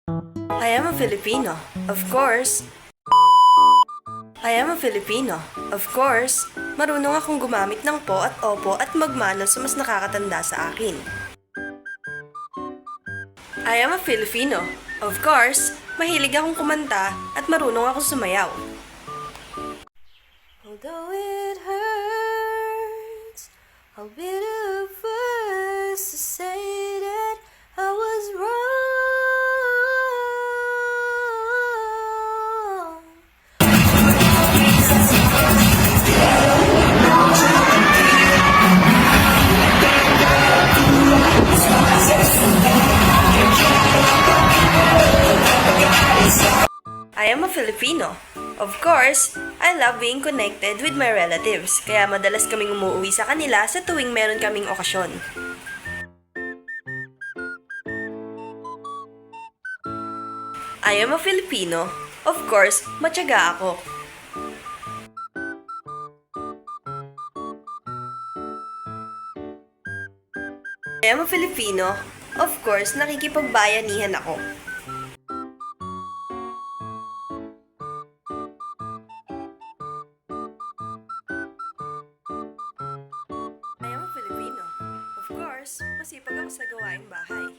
I am a Filipino, of course. I am a Filipino, of course. Marunong akong gumamit ng po at opo at magmano sa mas nakakatanda sa akin. I am a Filipino, of course. Mahilig akong kumanta at marunong akong sumayaw. Although it hurts, I'll be the first to say that I was wrong. I am a Filipino. Of course, I love being connected with my relatives, kaya madalas kaming umuwi sa kanila sa tuwing meron kaming okasyon. I am a Filipino. Of course, matyaga ako. I am a Filipino. Of course, nakikipagbayanihan ako. I am a Filipino. Of course, masipag ako sa gawaing bahay.